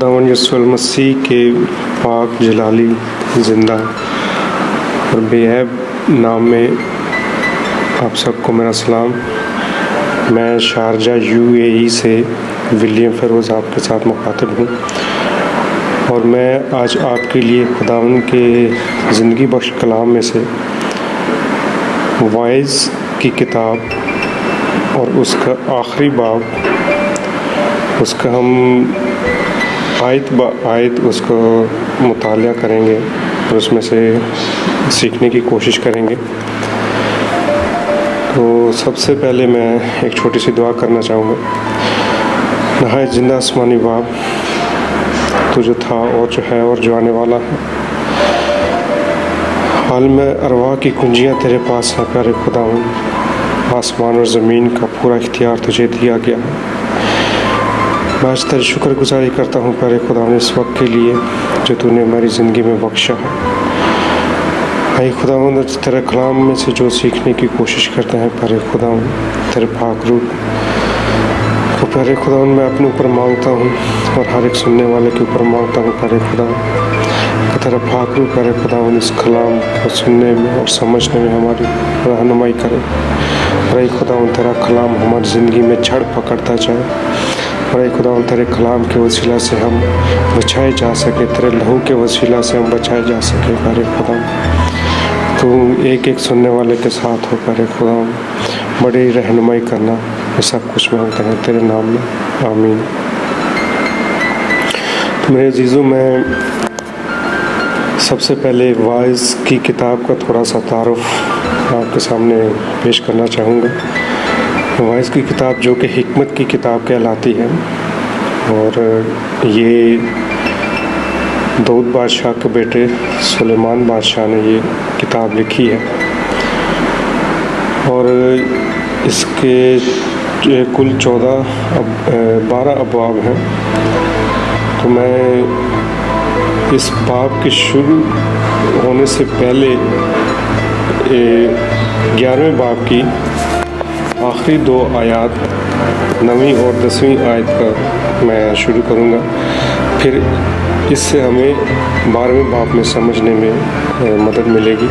खुदावंद यीशु मसीह के पाक जलाली ज़िंदा और बेअब नाम में आप सबको मेरा सलाम। मैं शारजा UAE से विलियम फ़िरोज़ आपके साथ मुखातिब हूँ और मैं आज आपके लिए खुदावंद के ज़िंदगी बख्श कलाम में से वाइज़ की किताब और उसका आखिरी बाब, उसका हम आयत ब आयत उसको मुतालिया करेंगे और उसमें से सीखने की कोशिश करेंगे। तो सबसे पहले मैं एक छोटी सी दुआ करना चाहूँगा। नहायत ज़िंदा आसमानी बाप, तो जो था और जो है और जो आने वाला है, हाल में अरवाह की कुंजियाँ तेरे पास हैं प्यारे खुदावंद। आसमान और ज़मीन का पूरा इख्तियार तुझे दिया गया है। मैं आज तेरी शुक्रगुजारी करता हूँ प्यारे खुदावंद इस वक्त के लिए जो तूने मेरी ज़िंदगी में बख्शा है। भाई खुदावंद, तेरे कलाम में से जो सीखने की कोशिश करते हैं प्यारे खुदावंद, तेरे पाक रूप को प्यारे खुदावंद मैं अपने ऊपर मांगता हूँ और हर एक सुनने वाले के ऊपर मांगता हूँ प्यारे खुदावंद कि तेरा पाक रूप प्यारे खुदावंद इस कलाम को सुनने में और समझने में हमारी रहनुमाई करे। भाई खुदावंद, तेरा कलाम हमारी ज़िंदगी में जड़ पकड़ता जाए। और खुदावंद, तेरे कलाम के वसीला से हम बचाए जा सके, तेरे लहू के वसीला से हम बचाए जा सके प्यारे खुदावंद। तू एक एक सुनने वाले के साथ हो प्यारे खुदावंद, बड़ी रहनुमाई करना, ये सब कुछ मांगते हैं तेरे नाम में, आमीन। तो मेरे अजीज़ों, मैं सबसे पहले वाइज़ की किताब का थोड़ा सा तारुफ आपके सामने पेश करना चाहूँगा। वाइज़ की किताब जो कि हिकमत की किताब कहलाती है और ये दाऊद बादशाह के बेटे सुलेमान बादशाह ने ये किताब लिखी है और इसके कुल 12 अबवाब हैं। तो मैं इस बाब के शुरू होने से पहले 11वें बाब की आखिरी 2 आयत 9वीं और 10वीं आयत का मैं शुरू करूँगा। फिर इससे हमें 12वें बाब में समझने में मदद मिलेगी।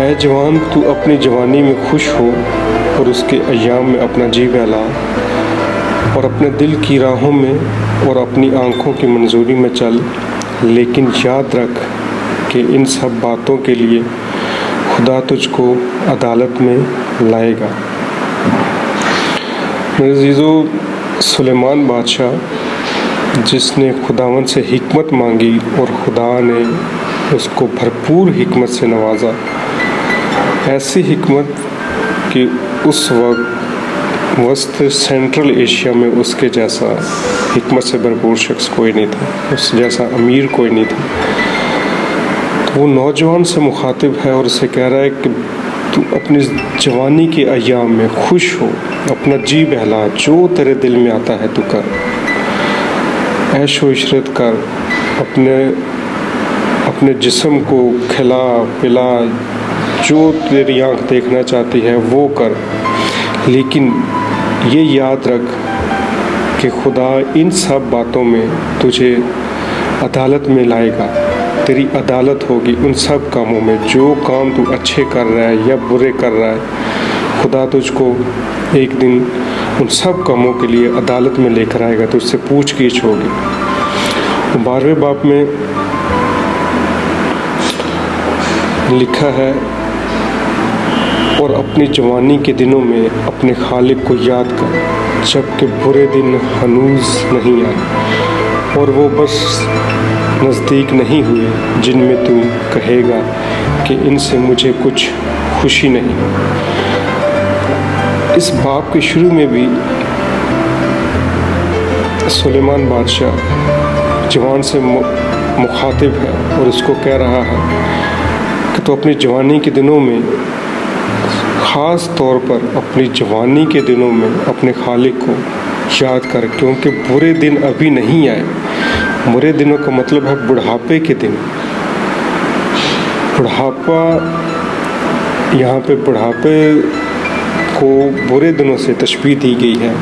ऐ जवान, तू अपनी जवानी में खुश हो और उसके अय्याम में अपना जी बहला और अपने दिल की राहों में और अपनी आँखों की मंजूरी में चल। लेकिन याद रख कि इन सब बातों के लिए खुदा तुझको अदालत में लाएगा। मेरे अज़ीज़ों, सुलेमान बादशाह जिसने खुदावंद से हिकमत मांगी और खुदा ने उसको भरपूर हिकमत से नवाजा, ऐसी हिकमत कि उस वक्त वस्त सेंट्रल एशिया में उसके जैसा हिकमत से भरपूर शख्स कोई नहीं था, उस जैसा अमीर कोई नहीं था। वो नौजवान से मुखातिब है और उसे कह रहा है कि तू अपनी जवानी के अय्याम में खुश हो, अपना जी बहला, जो तेरे दिल में आता है तू कर, ऐश व इशरत कर, अपने जिस्म को खिला पिला, जो तेरी आँख देखना चाहती है वो कर। लेकिन ये याद रख कि खुदा इन सब बातों में तुझे अदालत में लाएगा। तेरी अदालत होगी उन सब कामों में, जो काम तू अच्छे कर रहा है या बुरे कर रहा है। खुदा तुझको एक दिन उन सब कामों के लिए अदालत में लेकर आएगा, तो उससे पूछगिछ होगी। 12वें बाब में लिखा है, और अपनी जवानी के दिनों में अपने खालिक को याद कर, जबकि बुरे दिन हनूज नहीं आए और वो बस नज़दीक नहीं हुए, जिनमें तू कहेगा कि इनसे मुझे कुछ खुशी नहीं। इस बाब के शुरू में भी सुलेमान बादशाह जवान से मुखातिब है और उसको कह रहा है कि तो अपनी जवानी के दिनों में, ख़ास तौर पर अपनी जवानी के दिनों में अपने खालिक को याद कर, क्योंकि बुरे दिन अभी नहीं आए। बुरे दिनों का मतलब है बुढ़ापे के दिन। बुढ़ापा, यहाँ पे बुढ़ापे को बुरे दिनों से तशबीह दी गई है।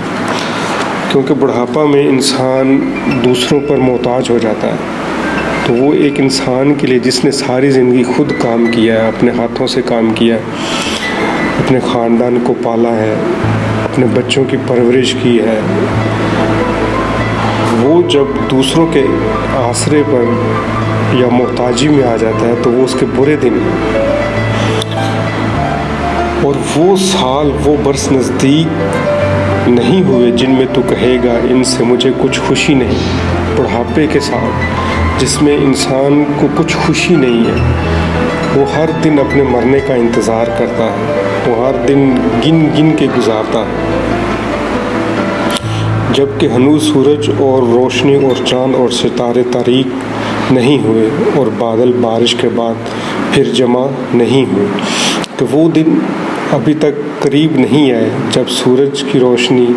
क्योंकि बुढ़ापा में इंसान दूसरों पर मोहताज हो जाता है। तो वो एक इंसान के लिए जिसने सारी ज़िंदगी खुद काम किया है, अपने हाथों से काम किया है, अपने ख़ानदान को पाला है, अपने बच्चों की परवरिश की है, वो जब दूसरों के आसरे पर या मोहताजी में आ जाता है तो वो उसके बुरे दिन हैं। और वो साल, वो बरस नज़दीक नहीं हुए जिनमें तू कहेगा इनसे मुझे कुछ खुशी नहीं। बुढ़ापे के साथ जिसमें इंसान को कुछ खुशी नहीं है, वो हर दिन अपने मरने का इंतज़ार करता है, वो हर दिन गिन गिन के गुजारता है। जबकि हनूज़ सूरज और रोशनी और चाँद और सितारे तारीक नहीं हुए और बादल बारिश के बाद फिर जमा नहीं हुए, तो वो दिन अभी तक करीब नहीं आए जब सूरज की रोशनी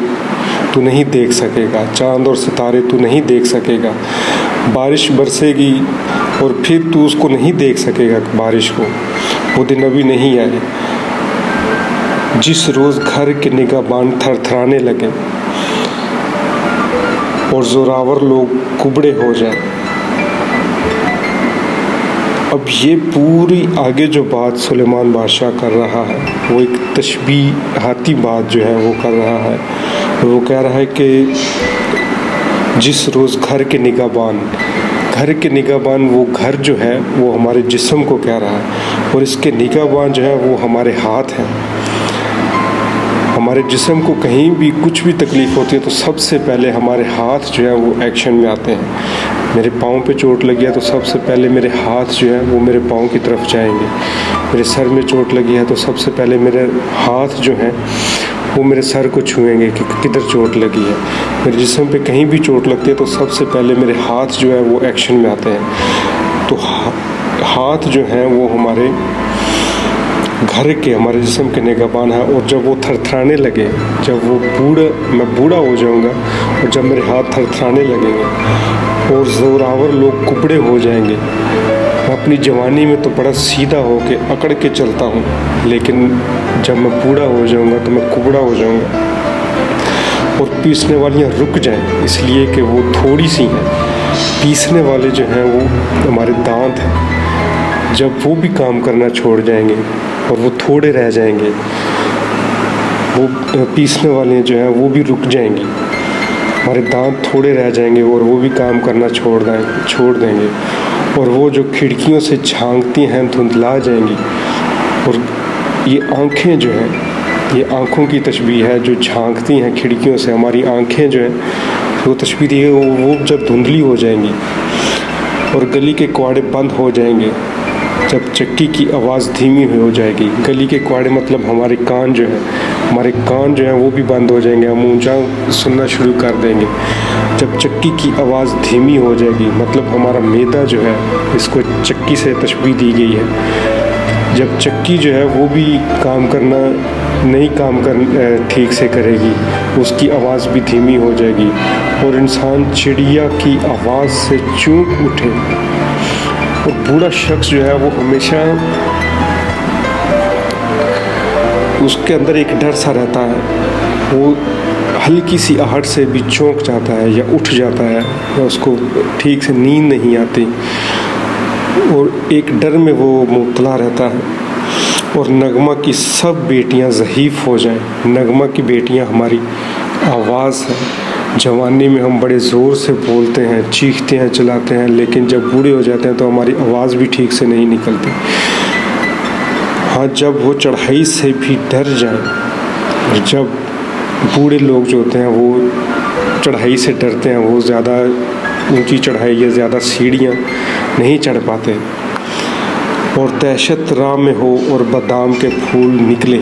तू नहीं देख सकेगा, चाँद और सितारे तू नहीं देख सकेगा, बारिश बरसेगी और फिर तू उसको नहीं देख सकेगा बारिश को। वो दिन अभी नहीं आए। जिस रोज़ घर के निगाहबान थरथराने लगे और ज़ोरावर लोग कुबड़े हो जाए। अब ये पूरी आगे जो बात सुलेमान बादशाह कर रहा है वो एक तशबीहाती बात जो है वो कर रहा है। वो कह रहा है कि जिस रोज़ घर के निगाहबान, वो घर जो है वो हमारे जिस्म को कह रहा है, और इसके निगाहबान जो है वो हमारे हाथ हैं। हमारे जिस्म को कहीं भी कुछ भी तकलीफ़ होती है तो सबसे पहले हमारे हाथ जो है वो एक्शन में आते हैं। मेरे पाँव पे चोट लगी है तो सबसे पहले मेरे हाथ जो है वो मेरे पाँव की तरफ जाएंगे। मेरे सर में चोट लगी है तो सबसे पहले मेरे हाथ जो हैं वो मेरे सर को छुएंगे कि किधर चोट लगी है। मेरे जिस्म पे कहीं भी चोट लगती है तो सबसे पहले मेरे हाथ जो है वो एक्शन में आते हैं। तो हाथ जो हैं वो हमारे घर के, हमारे जिस्म के निगाहबान है। और जब वो थरथराने लगे, जब वो मैं बूढ़ा हो जाऊंगा और जब मेरे हाथ थरथराने लगेंगे और ज़ोरावर लोग कुबड़े हो जाएंगे। मैं अपनी जवानी में तो बड़ा सीधा हो के अकड़ के चलता हूँ, लेकिन जब मैं बूढ़ा हो जाऊंगा तो मैं कुबड़ा हो जाऊंगा। और पीसने वालियाँ रुक जाएं इसलिए कि वो थोड़ी सी हैं। पीसने वाले जो हैं वो हमारे दांत हैं, जब वो भी काम करना छोड़ जाएंगे और वो थोड़े रह जाएंगे, वो पीसने वाले जो हैं वो भी रुक जाएंगी। हमारे दांत थोड़े रह जाएंगे और वो भी काम करना छोड़ देंगे। और वो जो खिड़कियों से झांकती हैं धुंधला जाएंगी। और ये आँखें जो हैं, ये आँखों की तशबीह है जो झांकती हैं खिड़कियों से। हमारी आँखें जो हैं वो तशबीह दी है, वो जब धुंधली हो जाएंगी और गली के कुआड़े बंद हो जाएंगे, जब चक्की की आवाज़ धीमी हो जाएगी। गली के कुआड़े मतलब हमारे कान जो हैं वो भी बंद हो जाएंगे, हम ऊंचा सुनना शुरू कर देंगे। जब चक्की की आवाज़ धीमी हो जाएगी मतलब हमारा मैदा जो है, इसको चक्की से तशबीह दी गई है। जब चक्की जो है वो भी काम ठीक से करेगी, उसकी आवाज़ भी धीमी हो जाएगी और इंसान चिड़िया की आवाज़ से चूक उठे। और बूढ़ा शख्स जो है वो हमेशा उसके अंदर एक डर सा रहता है, वो हल्की सी आहट से भी चौंक जाता है या उठ जाता है या उसको ठीक से नींद नहीं आती और एक डर में वो मुब्तला रहता है। और नगमा की सब बेटियां ज़हीफ़ हो जाएं। नगमा की बेटियां हमारी आवाज़ है। जवानी में हम बड़े ज़ोर से बोलते हैं, चीखते हैं, चिल्लाते हैं, लेकिन जब बूढ़े हो जाते हैं तो हमारी आवाज़ भी ठीक से नहीं निकलती। हाँ, जब वो चढ़ाई से भी डर जाए, जब बूढ़े लोग जो होते हैं वो चढ़ाई से डरते हैं, वो ज़्यादा ऊंची चढ़ाई या ज़्यादा सीढ़ियाँ नहीं चढ़ पाते, और दहशत राह में हो और बादाम के फूल निकले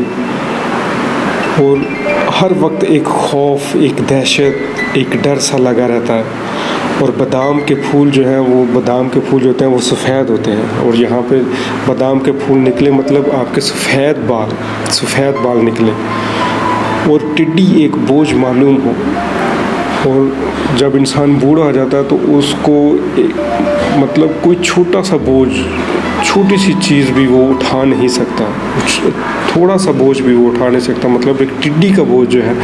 और हर वक्त एक खौफ, एक दहशत, एक डर सा लगा रहता है। और बादाम के फूल जो हैं वो होते हैं वो सफ़ेद होते हैं, और यहाँ पे बादाम के फूल निकले मतलब आपके सफ़ेद बाल निकले और टिड्डी एक बोझ मालूम हो। और जब इंसान बूढ़ा हो जाता है तो उसको मतलब कोई छोटा सा बोझ, छोटी सी चीज़ भी वो उठा नहीं सकता, थोड़ा सा बोझ भी वो उठा नहीं सकता। मतलब एक टिड्डी का बोझ जो है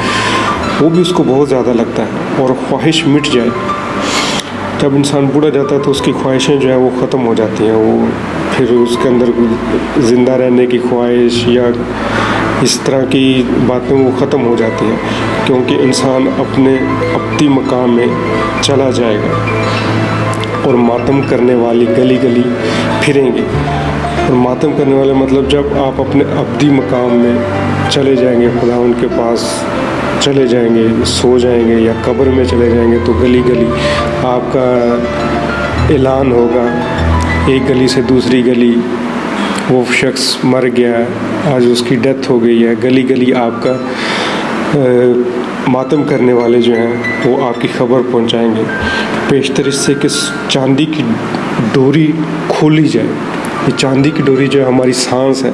वो भी उसको बहुत ज़्यादा लगता है, और ख्वाहिश मिट जाए। जब इंसान बूढ़ा जाता है तो उसकी ख्वाहिशें जो है वो ख़त्म हो जाती हैं, वो फिर उसके अंदर ज़िंदा रहने की ख्वाहिश या इस तरह की बातें वो ख़त्म हो जाती हैं, क्योंकि इंसान अपने अब्दी मकाम में चला जाएगा और मातम करने वाली गली गली फिरेंगे। और मातम करने वाले मतलब जब आप अपने अब्दी मकाम में चले जाएंगे, खुदा उनके पास चले जाएंगे, सो जाएंगे या कब्र में चले जाएंगे, तो गली गली आपका ऐलान होगा, एक गली से दूसरी गली, वो शख्स मर गया, आज उसकी डेथ हो गई है। गली गली आपका मातम करने वाले जो हैं वो आपकी खबर पहुंचाएंगे। पेशतर इससे कि चांदी की डोरी खोली जाए। ये चांदी की डोरी जो है हमारी सांस है,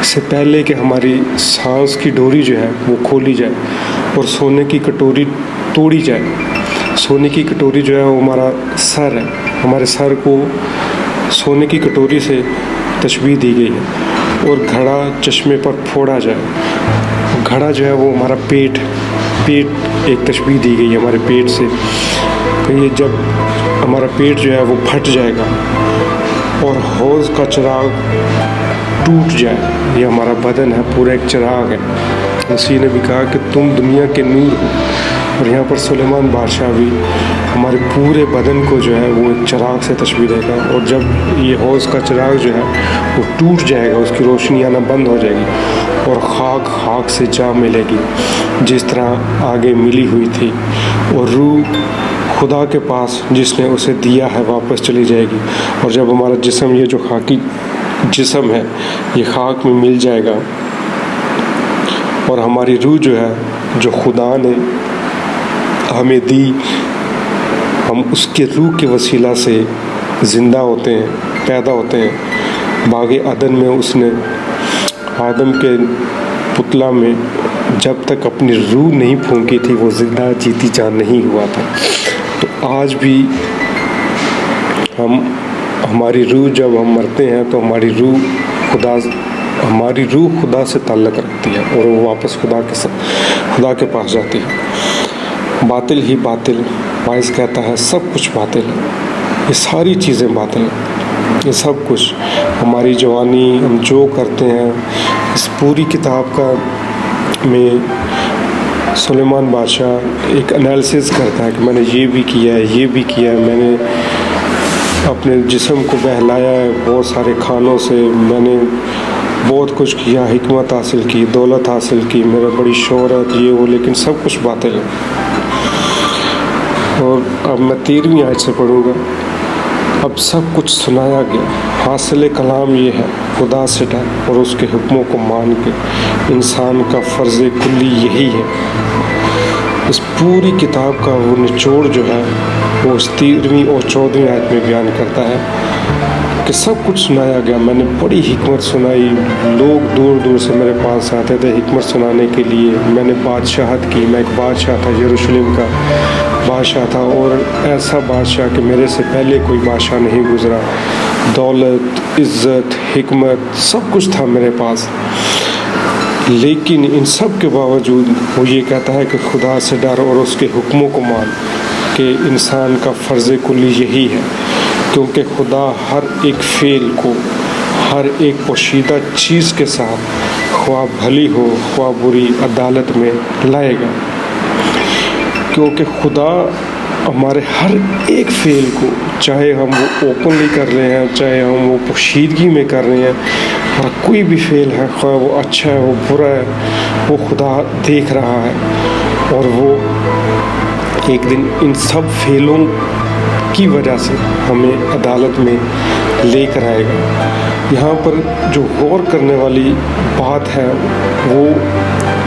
इससे पहले कि हमारी सांस की डोरी जो है वो खोली जाए और सोने की कटोरी तोड़ी जाए। सोने की कटोरी जो है वो हमारा सर है, हमारे सर को सोने की कटोरी से तशबीह दी गई है। और घड़ा चश्मे पर फोड़ा जाए। घड़ा जो है वो हमारा पेट एक तशबीह दी गई है हमारे पेट से। तो ये जब हमारा पेट जो है वो फट जाएगा और हौज़ का चिराग टूट जाए, ये हमारा बदन है, पूरा एक चिराग है। मसीह ने भी कहा कि तुम दुनिया के नूर हो। और यहाँ पर सुलेमान बादशाह भी हमारे पूरे बदन को जो है वो एक चिराग से तशबीह देगा। और जब ये हौज़ का चिराग जो है वो टूट जाएगा, उसकी रोशनी आना बंद हो जाएगी और खाक से जा मिलेगी, जिस तरह आगे मिली हुई थी। और रूह खुदा के पास जिसने उसे दिया है वापस चली जाएगी। और जब हमारा जिस्म, ये जो खाकी जिस्म है, ये खाक में मिल जाएगा और हमारी रूह जो है, जो खुदा ने हमें दी, हम उसके रूह के वसीला से ज़िंदा होते हैं, पैदा होते हैं। बाग़े अदन में उसने आदम के पुतला में जब तक अपनी रूह नहीं फूंकी थी, वो ज़िंदा जीती जान नहीं हुआ था। तो आज भी हमारी रूह, जब हम मरते हैं तो हमारी रूह खुदा से ताल्लुक़ रखती है और वो वापस खुदा के पास जाती है। बातिल ही बातिल, वाइस कहता है सब कुछ बातिल है, ये सारी चीज़ें बातिल हैं, ये सब कुछ हमारी जवानी, हम जो करते हैं, इस पूरी किताब का में सुलेमान बादशाह एक एनालिसिस करता है कि मैंने ये भी किया है, मैंने अपने जिस्म को बहलाया है बहुत सारे खानों से, मैंने बहुत कुछ किया, हिकमत हासिल की, दौलत हासिल की, मेरा बड़ी शोहरत, ये वो, लेकिन सब कुछ बातिल है। और अब मैं 13वीं आयत से पढ़ूँगा। अब सब कुछ सुनाया गया, हासिल कलाम ये है, खुदा से डर और उसके हुक्मों को मान के इंसान का फ़र्ज़ कुल्ली यही है। इस पूरी किताब का वो निचोड़ जो है वो 13वीं और 14वीं आयत में बयान करता है कि सब कुछ सुनाया गया। मैंने बड़ी हिकमत सुनाई, लोग दूर दूर से मेरे पास आते थे हिकमत सुनाने के लिए। मैंने बादशाहत की, मैं एक बादशाह था, यरूशलेम का बादशाह था, और ऐसा बादशाह कि मेरे से पहले कोई बादशाह नहीं गुज़रा। दौलत, इज़्ज़त, हिकमत सब कुछ था मेरे पास। लेकिन इन सब के बावजूद वो ये कहता है कि खुदा से डर और उसके हुक्मों को मान कि इंसान का फ़र्ज़ कुल्ली यही है, क्योंकि खुदा हर एक फ़ेल को हर एक पोशीदा चीज़ के साथ ख्वाह भली हो ख्वाह बुरी अदालत में लाएगा। क्योंकि खुदा हमारे हर एक फ़ेल को, चाहे हम वो ओपनली कर रहे हैं, चाहे हम वो पोशीदगी में कर रहे हैं, और कोई भी फ़ेल है, ख्वाह वो अच्छा है वो बुरा है, वो खुदा देख रहा है और वो एक दिन इन सब फ़ेलों की वजह से हमें अदालत में लेकर आएगा। यहाँ पर जो गौर करने वाली बात है वो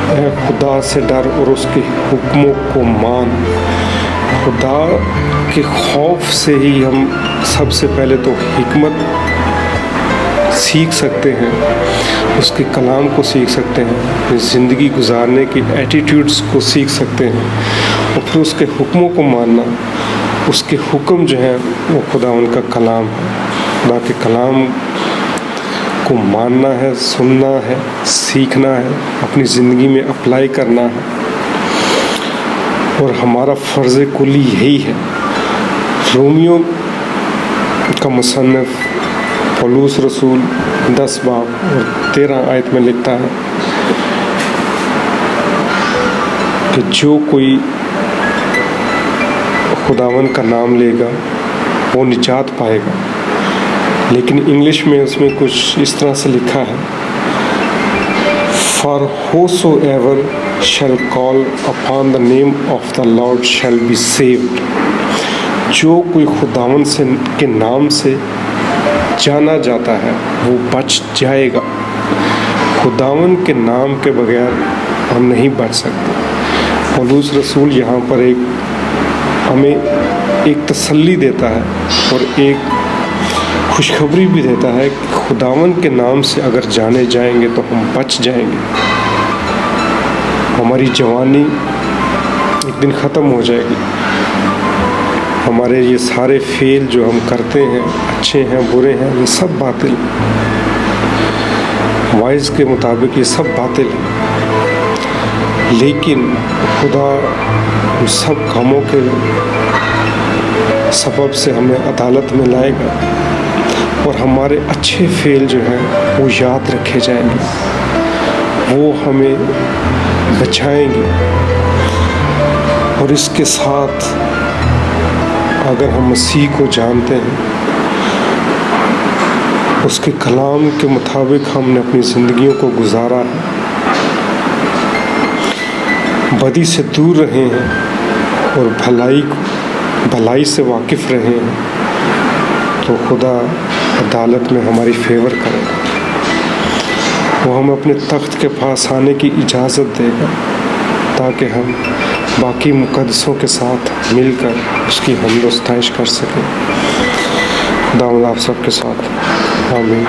है खुदा से डर और उसके हुक्मों को मान। खुदा के खौफ से ही हम सबसे पहले तो हिकमत सीख सकते हैं, उसके कलाम को सीख सकते हैं, ज़िंदगी गुजारने की एटीट्यूड्स को सीख सकते हैं, और फिर उसके हुक्मों को मानना। उसके हुक्म जो है वो खुदा उनका कलाम है। खुदा के कलाम को मानना है, सुनना है, सीखना है, अपनी ज़िंदगी में अप्लाई करना है। और हमारा फ़र्ज़ कुली यही है। रोमियो का मुसन्निफ़ पौलुस रसूल 10 बाब और 13 आयत में लिखता है कि जो कोई खुदावन का नाम लेगा वो निजात पाएगा। लेकिन इंग्लिश में उसमें कुछ इस तरह से लिखा है, For whosoever shall call upon the name of the Lord shall be saved। जो कोई खुदावन से के नाम से जाना जाता है वो बच जाएगा। खुदावन के नाम के बगैर हम नहीं बच सकते। पौलुस रसूल यहाँ पर हमें एक तसल्ली देता है और एक खुशखबरी भी देता है कि खुदावन के नाम से अगर जाने जाएंगे तो हम बच जाएंगे। हमारी जवानी एक दिन ख़त्म हो जाएगी। हमारे ये सारे फेल जो हम करते हैं, अच्छे हैं बुरे हैं, ये सब बातिल, वाइज के मुताबिक ये सब बातिल है। लेकिन खुदा उन सब कामों के सबब से हमें अदालत में लाएगा और हमारे अच्छे फेल जो हैं वो याद रखे जाएंगे, वो हमें बचाएंगे। और इसके साथ अगर हम मसीह को जानते हैं, उसके कलाम के मुताबिक हमने अपनी ज़िंदगियों को गुजारा है, बदी से दूर रहे हैं और भलाई से वाकिफ़ रहे हैं, तो खुदा अदालत में हमारी फेवर करेगा। वो हम अपने तख्त के पास आने की इजाज़त देगा ताकि हम बाकी मुक़द्दसों के साथ मिलकर उसकी हम्द व सताइश कर सकें। खुदा आप सबके साथ आमीन।